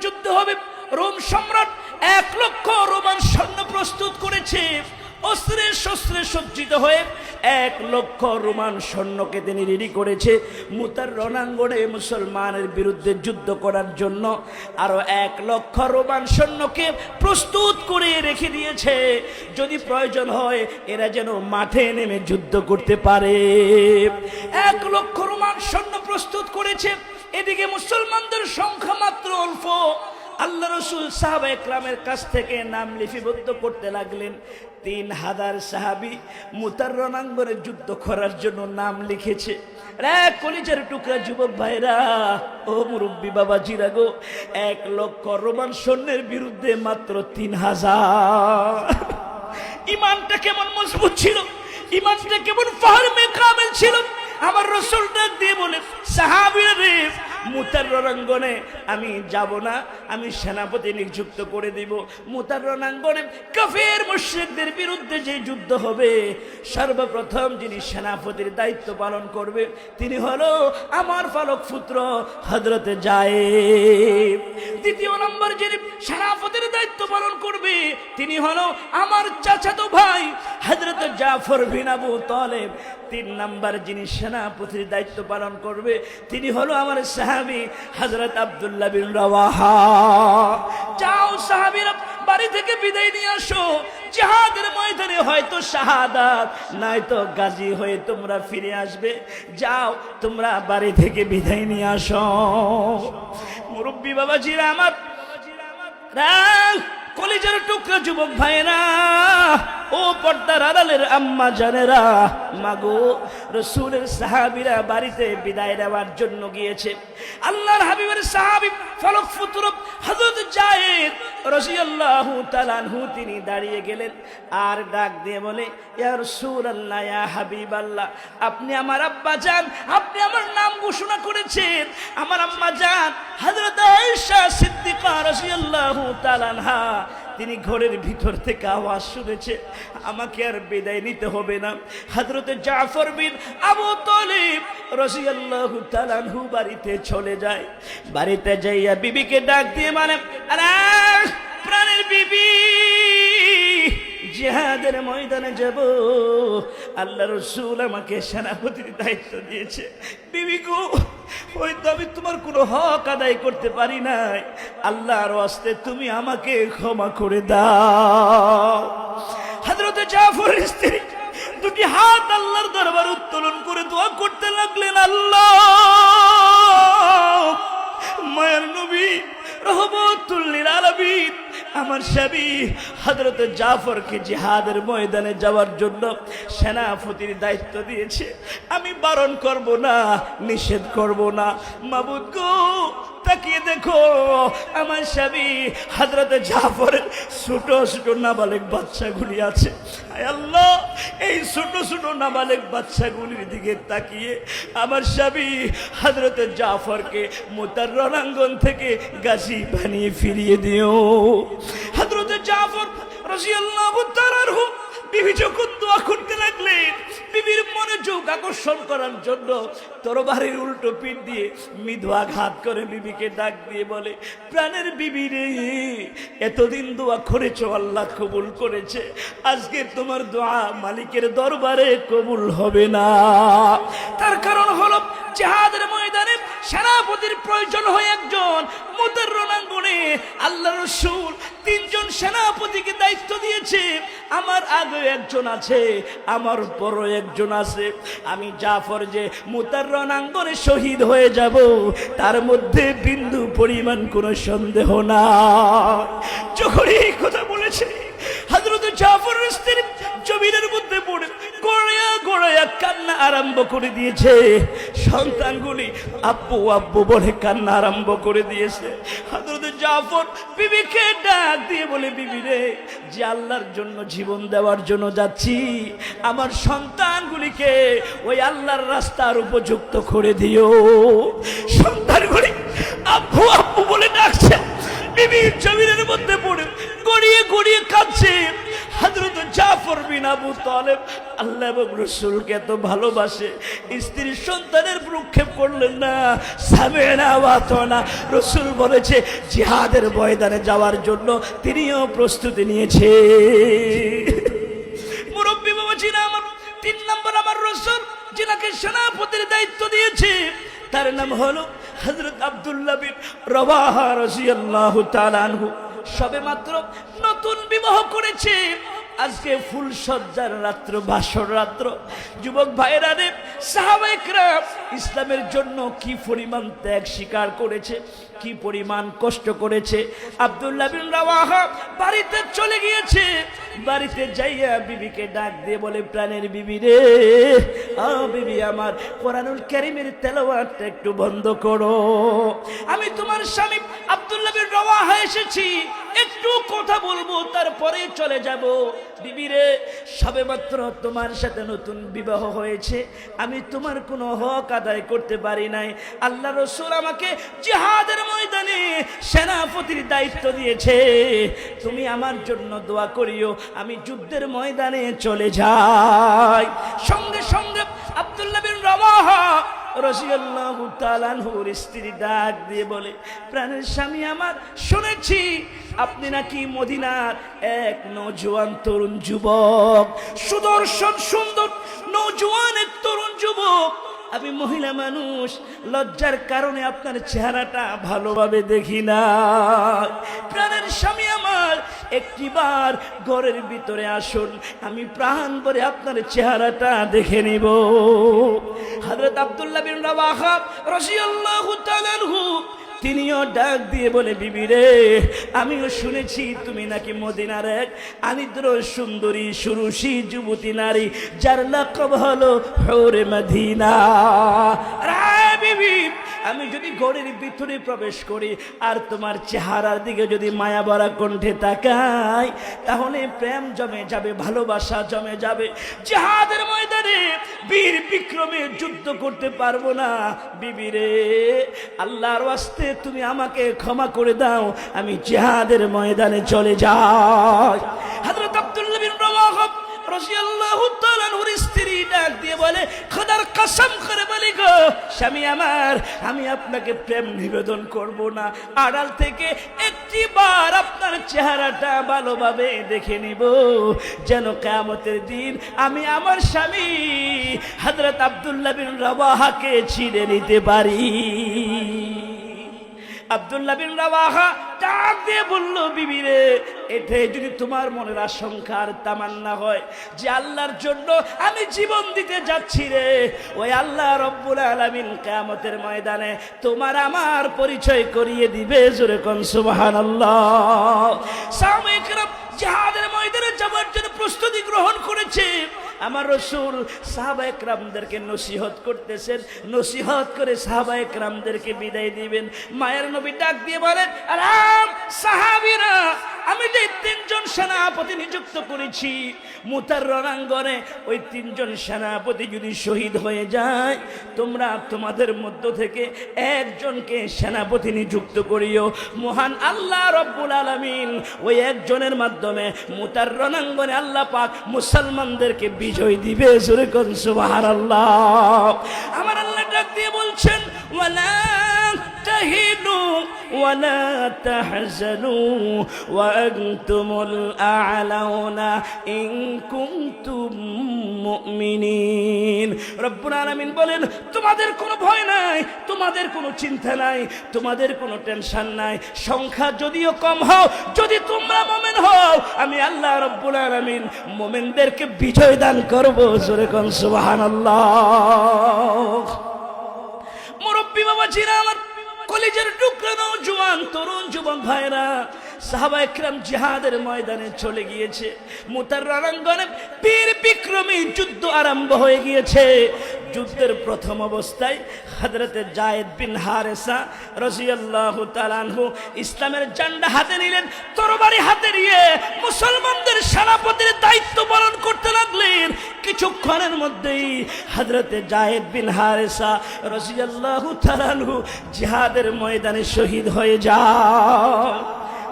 যুদ্ধ হবে। রোম সম্রাট 1,00,000 রোমান সৈন্য প্রস্তুত করেছে। অস্ত্রে শস্ত্রে সজ্জিত হয়ে 1,00,000 রোমান সৈন্যকে তিনি রেডি করেছে মুতার রণাঙ্গনে মুসলমানের বিরুদ্ধে যুদ্ধ করার জন্য। আরো 1,00,000 রোমান সৈন্যকে প্রস্তুত করে রেখে দিয়েছে, যদি প্রয়োজন হয় এরা যেন মাঠে নেমে যুদ্ধ করতে পারে। 1,00,000 রোমান সৈন্য প্রস্তুত করেছে। এদিকে মুসলমানদের সংখ্যা মাত্র অল্প। আল্লাহ রসুল সাহাবা একরামের কাছ থেকে নাম লিপিবদ্ধ করতে লাগলেন। 3,000 সাহাবী মুতার রণাঙ্গনে যুদ্ধ করার জন্য নাম লিখেছে। কলিজার টুকরা যুবক ভাইরা, ও মুরব্বী বাবাজিরা গো, 1,00,000 রোমান সৈন্যের বিরুদ্ধে মাত্র 3,000। ইমানটা কেমন মজবুত ছিল, ইমানটা কেমন ফাহমে কামেল ছিল। আমার রাসূল ডাক দিয়ে বলে, সাহাবীরা রে, মুতার রণাঙ্গনে আমি যাব না, আমি সেনাপতি নিযুক্ত করে দিব। মুতার রণাঙ্গনে কাফের মুশরিকদের বিরুদ্ধে যে যুদ্ধ হবে, সর্বপ্রথম যিনি সেনাপতির দায়িত্ব পালন করবে তিনি হলো আমার পালক পুত্র হযরতে যায়েদ। দ্বিতীয় নম্বর যিনি সেনাপতির দায়িত্ব পালন করবে তিনি হলো আমার চাচাতো ভাই হযরতে জাফর বিন আবু তালেব। 3 নম্বর যিনি সেনাপতির দায়িত্ব পালন করবে তিনি হলো আমার সাহাবী হযরত আব্দুল্লাহ বিন রাওয়াহা। যাও সাহাবীরা, বাড়ি থেকে বিদায় নিয়ে আসো। জিহাদের ময়দানে হয়তো শাহাদাত, নয়তো গাজী হয়ে তোমরা ফিরে আসবে। যাও তোমরা বাড়ি থেকে বিদায় নিয়ে আসো। মুরব্বী বাবাজিরা আমার, কলিজার টুকরা যুবক ভাইরা, ও পর্দার আড়ালের আম্মা জানেরা, মাগো, রাসূলের সাহাবীরা বাড়িতে বিদায় নেওয়ার জন্য গিয়েছে। আল্লাহর হাবিবের সাহাবী ফালক পুত্র হযরত যায়েদ রাদিয়াল্লাহু তাআলা আনহু তিনি দাঁড়িয়ে গেলেন আর ডাক দিয়ে বলে, ইয়া রাসূলুল্লাহ, ইয়া হাবিবাল্লাহ, আপনি আমার আব্বা জান, আপনি আমার নাম ঘোষণা করেছেন। আমার আম্মা জান হযরত আয়েশা সিদ্দিকা রাদিয়াল্লাহু তাআলা আনহা তিনি ঘরের ভিতর থেকে আওয়াজ শুনেছে, আমাকে আর বিদায় নিতে হবে না। হযরত জাফর বিন আবু তালিব রাদিয়াল্লাহু তাআলা আনহু বাড়িতে চলে যায়। বাড়িতে যাইয়া বিবিকে ডাক দিয়ে মানে, আরে প্রাণের বিবি, জিহাদের ময়দানে যাব, আল্লাহ রাসূল আমাকে সেনাপতির দায়িত্ব দিয়েছে। বিবি গো, হয়তো আমি তোমার কোনো হক আদায় করতে পারি নাই, আল্লাহর ওয়াস্তে তুমি আমাকে ক্ষমা করে দাও। হযরত জাফরের স্ত্রী 2টি হাত আল্লাহর দরবারে উত্তোলন করে দোয়া করতে লাগলেন, আল্লাহ, মায়ের নবী রহমতুল লিল আলামিন আমার স্বামী হযরত জাফরকে জিহাদের ময়দানে যাওয়ার জন্য সেনাপতির দায়িত্ব দিয়েছে। আমি বারণ করব না, নিষেধ করব না। মাবুদ গো, তাকিয়ে দেখো, আমার স্বামী হযরত জাফরের ছোট ছোট নাবালেগ বাচ্চাগুলি আছে। আয় আল্লাহ, এই ছোট ছোট নাবালেগ বাচ্চাগুলির দিকে তাকিয়ে আমার স্বামী হযরত জাফরকে মুতার রণাঙ্গন থেকে গাজী বানিয়ে ফিরিয়ে দিও। হযরত জাফর রাদিয়াল্লাহু তাআলা আনহু বিবি যখন দোয়া করতে লাগলেন, বিবির মনোযোগ আকর্ষণ করার জন্য তরবারির উল্টো পিঠ দিয়ে মৃদু আঘাত করে বিবিকে ডাক দিয়ে বলে, প্রাণের বিবি রে, এতদিন দোয়া করেছো, আল্লাহ কবুল করেছে, আজকে তোমার দোয়া মালিকের দরবারে কবুল হবে না। তার কারণ হলো জিহাদের ময়দানে সেনাপতির প্রয়োজন হয় একজন। মুতার রণাঙ্গনে আল্লাহ রাসূল 3 জন সেনাপতিকে দায়িত্ব দিয়েছে। আমার আগে একজন আছে, আমার পরও একজন আছে। আমি জাফর যে মুতার রণাঙ্গনে শহীদ হয়ে যাব, তার মধ্যে বিন্দু পরিমাণ কোনো সন্দেহ না। যখন এই কথা বলেছে, হযরত জাফরের স্ত্রী জমিনের মধ্যে পড়ে গড়াইয়া গড়াইয়া কান্না আরম্ভ করে দিয়েছে। সন্তানগুলি আব্বু আব্বু বলে কান্না আরম্ভ করে দিয়েছে। হযরত জাফর বিবিকে ডাক দিয়ে বলে, বিবি রে, যে আল্লাহর জন্য জীবন দেওয়ার জন্য যাচ্ছি, আমার সন্তানগুলিকে ওই আল্লাহর রাস্তার উপযুক্ত করে দিও। সন্তানগুলি আব্বু আব্বু বলে ডাকছে। বিবি জমিনের মধ্যে পড়ে গড়িয়ে গড়িয়ে কাঁদছে। হযরত জাফর বিন আবু তালেব আল্লাহ এবং রসুলকে এত ভালোবাসে, স্ত্রী সন্তানের ভ্রুক্ষেপ করলেন না। সামি'না ওয়া আতা'না, রসুল বলেছে জিহাদের ময়দানে যাওয়ার জন্য তিনিও প্রস্তুতি নিয়েছে। মুরব্বী বাবাজিরা আমার, 3 নম্বর আমার রসুল যিনাকে সেনাপতির দায়িত্ব দিয়েছে তার নাম হলো হযরত আব্দুল্লাহ বিন রাওয়াহা রাদিয়াল্লাহু তাআলা আনহু। সবেমাত্র নতুন বিবাহ করেছে, আজকে ফুল সজ্জার রাত্র, বাসর রাত্র। যুবক ভাইরা রে, সাহাবায়ে কেরাম ইসলামের জন্য কি পরিমাণ ত্যাগ স্বীকার করেছে, কি পরিমাণ কষ্ট করেছে। আব্দুল্লাহ বিন রাওয়াহা বাড়িতে চলে গিয়েছে, বাড়িতে যাইয়া বিবিকে ডাক দিয়ে বলে, প্রাণের বিবি রে, বিবি আমার, কোরআনুল কারীমের তেলাওয়াতটা একটু বন্ধ করো, আমি তোমার স্বামী আব্দুল্লাহ বিন রাওয়াহা এসেছি, একটু কথা বলবো, তারপরে চলে যাব। বিবি রে, সবেমাত্র তোমার সাথে নতুন বিবাহ হয়েছে, আমি তোমার কোনো হক আদায় করতে পারি নাই। আল্লাহ রসুল আমাকে জিহাদের ময়দানে সেনাপতির দায়িত্ব দিয়েছে, তুমি আমার জন্য দোয়া করিও, আমি যুদ্ধের ময়দানে চলে যাই। সঙ্গে সঙ্গে আব্দুল্লাহ বিন রাওয়াহা রাদিয়াল্লাহু তাআলা আনহুর স্ত্রী ডাক দিয়ে বলে, প্রাণের স্বামী আমার, শুনেছি আপনি নাকি মদিনার এক নওজোয়ান তরুণ যুবক, সুদর্শন সুন্দর নওজোয়ান এক তরুণ যুবক। আমি মহিলা মানুষ, লজ্জার কারণে আপনার চেহারাটা ভালোভাবে দেখি না। প্রাণের স্বামী আমার, একটিবার ঘরের ভিতরে আসুন, আমি প্রাণ ভরে আপনার চেহারাটা দেখে নিব। হযরত আব্দুল্লাহ বিন রাওয়াহা রাদিয়াল্লাহু তাআলা আনহু তিনিও ডাক দিয়ে বলে, বিবি রে, আমিও শুনেছি তুমি নাকি মদিনার এক আনিদ্র সুন্দরী সুরুষী যুবতী নারী, যার লকব হলো হুরে মদিনা। বিবি, আমি যদি ঘরের ভিতরে প্রবেশ করি আর তোমার চেহারার দিকে যদি মায়া ভরা কণ্ঠে তাকাই, তাহলে প্রেম জমে যাবে, ভালোবাসা জমে যাবে। জিহাদের ময়দানে বীর বিক্রমে যুদ্ধ করতে পারবো না। বিবি রে, আল্লাহর ওয়াস্তে তুমি আমাকে ক্ষমা করে দাও, আমি জিহাদের ময়দানে চলে যাই। হযরত আব্দুল্লাহ বিন রাওয়াহা রাদিয়াল্লাহু তাআলা আনহুর স্ত্রী ডাক দিয়ে বলে, খোদার কসম করে বলি গো স্বামী আমার, আমি আপনাকে প্রেম নিবেদন করব না, আড়াল থেকে একটিবার আপনার চেহারাটা ভালোভাবে দেখে নিব, যেন কিয়ামতের দিন আমি আমার স্বামী হযরত আব্দুল্লাহ বিন রাওয়াহাকে ছিঁড়ে নিতে পারি। আব্দুল্লাহ বিন রাওয়াহা ডাক দিয়ে বলল, বিবি রে, এটাই যদি তোমার মনের আশঙ্কা আর তামান্না হয় যে আল্লাহর জন্য আমি জীবন দিতে যাচ্ছি রে, ওই আল্লাহ রব্বুল আলামিন কিয়ামতের ময়দানে তোমার আমার পরিচয় করিয়ে দিবে। জোরে কোন সুবহানাল্লাহ। সাহাবায়ে কেরাম জিহাদের ময়দানে যাওয়ার জন্য প্রস্তুতি গ্রহণ করেছে। আমার রসুল সাহাবায়ে কেরামদেরকে নসিহত করতেছেন, নসিহত করে সাহাবায়ে কেরামদেরকে বিদায় দিবেন। মায়ের নবী ডাক দিয়ে বলেন, আরাম সাহাবীরা, আমি যে 3 জন সেনাপতি নিযুক্ত করেছি, মুতার রণাঙ্গনে ওই 3 জন সেনাপতি যদি শহীদ হয়ে যায়, তোমরা তোমাদের মধ্য থেকে একজনকে সেনাপতি নিযুক্ত করিও। মহান আল্লাহ রব্বুল আলামিন ওই একজনের মাধ্যমে মুতার রণাঙ্গনে আল্লাহ পাক মুসলমানদেরকে বিজয় দিবে। জোরে কোন সুবহানাল্লাহ। আমার আল্লাহ ডাক দিয়ে বলছেন, ওয়ালা তাহিনু ওয়ালা তাহজানু ওয়া আনতুমুল আ'লাউনা ইন কুনতুম মুমিনিন। রব্বুল আলামিন বলেন, তোমাদের কোনো ভয় নাই, তোমাদের কোনো চিন্তা নাই, তোমাদের কোনো টেনশন নাই। সংখ্যা যদিও কম হও, যদি তোমরা মুমিন হও, আমি আল্লাহ রব্বুল আলামিন মুমিনদেরকে বিজয় দান করব। জোরে কোন সুবহানাল্লাহ। মুরব্বী বাবাজিরা আমার, কলিজার টুকরা নওজোয়ান তরুণ যুবক ভাইরা, সাহাবায়ে কেরাম জিহাদের ময়দানে চলে গিয়েছে। মুতার রণাঙ্গনে বীর বিক্রমী যুদ্ধ আরম্ভ হয়ে গিয়েছে। যুদ্ধের প্রথম অবস্থায় হযরতে যায়েদ বিন হারেসা রাদিয়াল্লাহু তাআলা আনহু ইসলামের ঝান্ডা হাতে নিলেন, তরবারি হাতে নিয়ে মুসলমানদের সেনাপতির দায়িত্ব পালন করতে লাগলেন। কিছুক্ষণের মধ্যেই হযরতে যায়েদ বিন হারেসা রাদিয়াল্লাহু তাআলা আনহু জিহাদের ময়দানে শহীদ হয়ে যায়।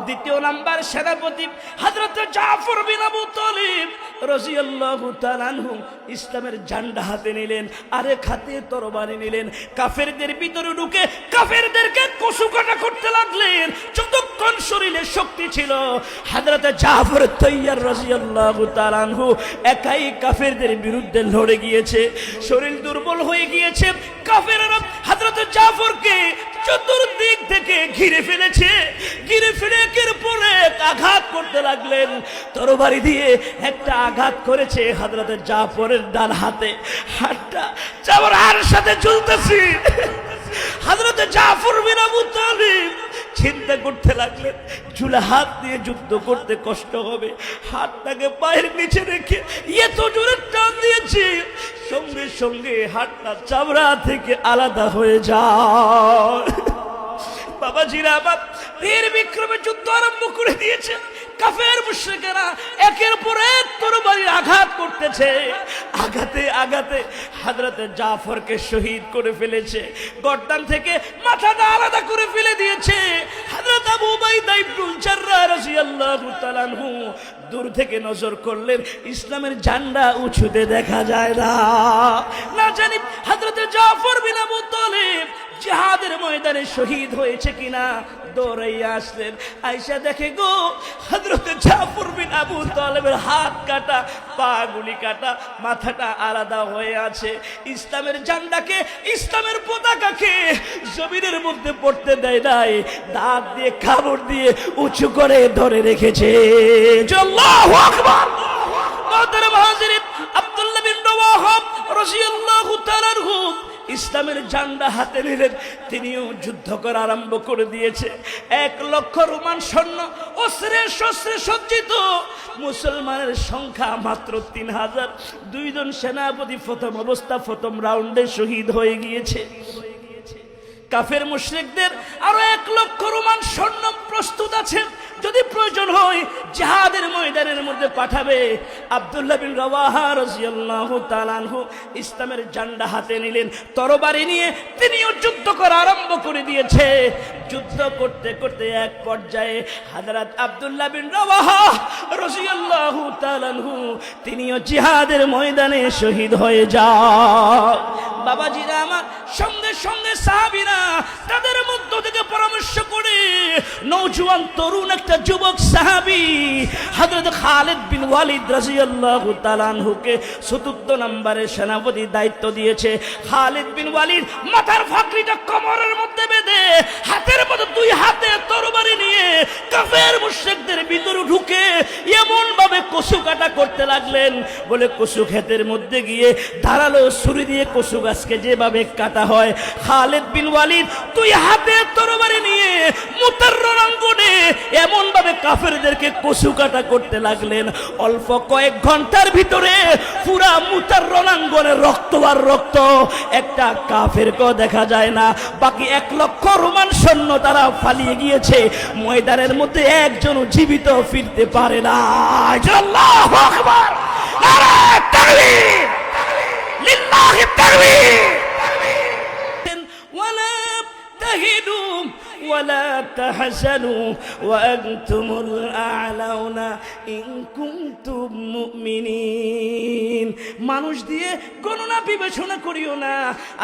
দ্বিতীয় নাম্বার সেনাপতি হযরত জাফর বিন আবু তালিব রাদিয়াল্লাহু তাআলা আনহু ইসলামের ঝান্ডা হাতে নিলেন, আরেক হাতে তরবারি নিলেন, কাফেরদের ভিতরে ঢুকে কাফেরদেরকে কসুকাটা করতে লাগলেন। যতক্ষণ শরীরে শক্তি ছিল হযরত জাফর তাইয়ার রাদিয়াল্লাহু তাআলা আনহু একাই কাফেরদের বিরুদ্ধে লড়ে গিয়েছে। শরীর দুর্বল হয়ে গিয়েছে, কাফেররা হযরত জাফরকে চতুর্দিক থেকে ঘিরে ফেলেছে। ঘিরে ফেলে একের পর এক আঘাত করতে লাগলেন। তরবারি দিয়ে একটা আঘাত করেছে হযরত জাফরের ডান হাতে, হাতটা জাফরের সাথে ঝুলতেছে। হযরত জাফর বিন আবু তালিব চিন্তা করতে লাগলেন, ঝুলা হাত দিয়ে যুদ্ধ করতে কষ্ট হবে, হাতটাকে পায়ের নিচে রেখে এত জোরে টান দিয়েছি, সঙ্গে সঙ্গে হাতটা চামড়া থেকে আলাদা হয়ে যায়। বাবাজিরা আমার বীর বিক্রমে যুদ্ধ আরম্ভ করে দিয়েছে। কাফের মুশরিকেরা একের পর এক তরবারির আঘাত করতেছে। আঘাতে আঘাতে হযরত জাফরকে শহীদ করে ফেলেছে, গর্দান থেকে মাথাটা আলাদা করে ফেলে দিয়েছে। হযরত আবু উবাইদা ইবনুল জাররাহ রাদিয়াল্লাহু তাআলা আনহু দূর থেকে নজর করলেন, ইসলামের ঝান্ডা উঁচুতে দেখা যায় না। না জানি হযরত জাফর বিন আবু তালিব জিহাদের ময়দানে শহীদ হয়েছে কিনা। দৌড়াইয়া আসলেন, আয়েশা দেখে গো হযরত জাফর বিন আবু তালিবের হাত কাটা, পা গুলি কাটা, মাথাটা আলাদা হয়ে আছে। ইসলামের ঝান্ডাকে, ইসলামের পতাকাকে জমিনের মধ্যে পড়তে দেয় নাই, দাঁত দিয়ে কামড় দিয়ে উঁচু করে ধরে রেখেছে। আল্লাহু আকবার। মুহতারাম হাজিরিন, আব্দুল্লাহ বিন রাওয়াহা রাদিয়াল্লাহু তাআলা আনহু ইসলামের ঝান্ডা হাতে নিলেন, তিনিও যুদ্ধ করা আরম্ভ করে দিয়েছে। 1 লক্ষ রোমান সৈন্য অস্ত্রে শস্ত্রে সজ্জিত, মুসলমানের সংখ্যা মাত্র 3000। 2 জন সেনাপতি প্রথম অবস্থা প্রথম রাউন্ডে শহীদ হয়ে গিয়েছে। কাফের মুশরিকদের আরো 1 লক্ষ রোমান সৈন্য প্রস্তুত আছে, যদি প্রয়োজন হয় জিহাদের ময়দানের মধ্যে পাঠাবে। আব্দুল্লাহ বিন রাওয়াহা রাদিয়াল্লাহু তাআলা আনহু ইসলামের ঝান্ডা হাতে নিলেন, তরবারি নিয়ে তিনিও যুদ্ধ করা আরম্ভ করে দিয়েছে। যুদ্ধ করতে করতে এক পর্যায়ে হযরত আব্দুল্লাহ বিন রাওয়াহা রাদিয়াল্লাহু তাআলা আনহু তিনিও জিহাদের ময়দানে শহীদ হয়ে যান। বাবাজিরা আমার, সঙ্গে সঙ্গে সাহাবীরা তাদের মধ্য থেকে পরামর্শ করে নওজোয়ান তরুণ একটা যুবক সাহাবী হযরত খালিদ বিন ওয়ালিদ রাদিয়াল্লাহু তাআলা আনহুকে ৪র্থ নম্বরের সেনাপতির দায়িত্ব দিয়েছে। খালিদ বিন ওয়ালিদ মাথার ফাকরিটা কোমরের মধ্যে বেঁধে হাতের মধ্যে 2 হাতে তরবারি নিয়ে কাফের মুশরিকদের ভিতরে ঢুকে এমন ভাবে কসু কাটা করতে লাগলেন, বলে কসু ক্ষেতের মধ্যে গিয়ে ধারালো ছুরি দিয়ে কসু গাছকে যেভাবে কাটা হয়, খালিদ বিন ওয়ালিদ 2 হাতে তরবারি নিয়ে মুতার রণাঙ্গনে এমন ভাবে কাফেরদেরকে কসু কাটা করতে লাগলেন। অল্প কয়েক ঘন্টার ভিতরে পুরা মুতার রণাঙ্গনে রক্ত আর রক্ত, একটা কাফেরকেও দেখা যায় না। বাকি 1 লক্ষ রোমান সৈন্য তারা পালিয়ে গিয়েছে, ময়দানের মধ্যে একজনও জীবিত ফিরতে পারে না। আল্লাহু আকবার, নারে তাকবীর, লিল্লাহি তাকবীর। ওয়ালা তাহিদু ولا تحزنوا وأنتم الأعلون إن كنتم مؤمنين। মানুষ দিয়ে গণনা বিবেচনা করিও না।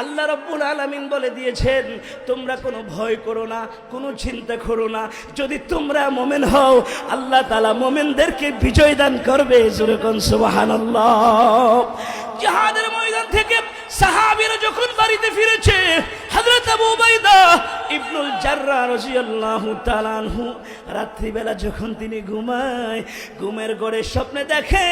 আল্লাহ রাব্বুল আলামিন বলে দিয়েছেন, তোমরা কোনো ভয় করো না, কোনো চিন্তা করো না। যদি তোমরা মুমিন হও, আল্লাহ তাআলা মুমিনদেরকে বিজয় দান করবে। জোরে কোন সুবহানাল্লাহ। জিহাদের ময়দান থেকে সাহাবীরা যখন বাড়িতে ফিরেছে, হযরত আবু উবাইদা ইবনুল জাররাহ রাদিয়াল্লাহু তাআলা আনহু রাত্রিবেলা যখন তিনি ঘুমায়, ঘুমের ঘরে স্বপ্নে দেখে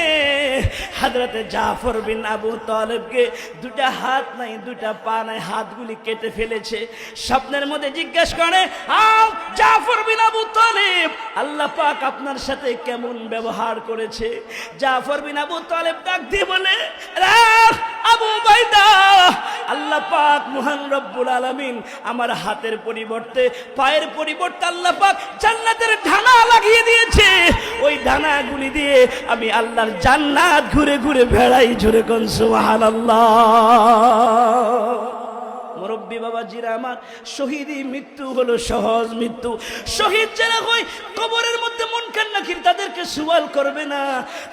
হযরত জাফর বিন আবু তালিবকে 2টা হাত নাই, 2টা পা নাই, হাতগুলি কেটে ফেলেছে। স্বপ্নের মধ্যে জিজ্ঞেস করে, জাফর বিন আবু তালিব, আল্লাহ পাক আপনার সাথে কেমন ব্যবহার করেছে? জাফর বিন আবু তালিব ডাক দিয়ে বলে, আবু উবাইদা, আল্লাহ পাক মহান রব্বুল আলামিন আমার হাতের পরিবর্তে, পায়ের পরিবর্তে আল্লাহ পাক জান্নাতের ঢানা লাগিয়ে দিয়েছে। ওই ঢানাগুলি দিয়ে আমি আল্লাহর জান্নাত ঘুরে ঘুরে বেড়াই। জোরে কোন সুবহানাল্লাহ। মুরব্বী বাবাজিরা আমার, শহীদী মৃত্যু হলো সহজ মৃত্যু। শহীদ যারা হয় কবরের মধ্যে মুনকার নাকির তাদেরকে সওয়াল করবে না,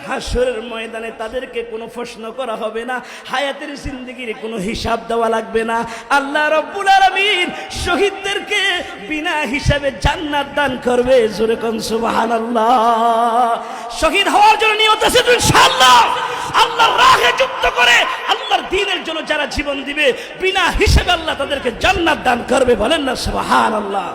হাসরের ময়দানে তাদেরকে কোনো প্রশ্ন করা হবে না, হায়াতের জিন্দেগির কোনো হিসাব দেওয়া লাগবে না। আল্লাহ রাব্বুল আলামিন শহীদদেরকে বিনা হিসাবে জান্নাত দান করবে। জোরে কোন সুবহানাল্লাহ। শহীদ হওয়ার জন্য নিয়ত আছে তো ইনশাআল্লাহ। আল্লাহর রাহে যুক্ত করে আল্লাহর দ্বীনের জন্য যারা জীবন দিবে বিনা হিসাবে আল্লাহ তাদেরকে জান্নাত দান করবে। বলেন না সুবহানাল্লাহ।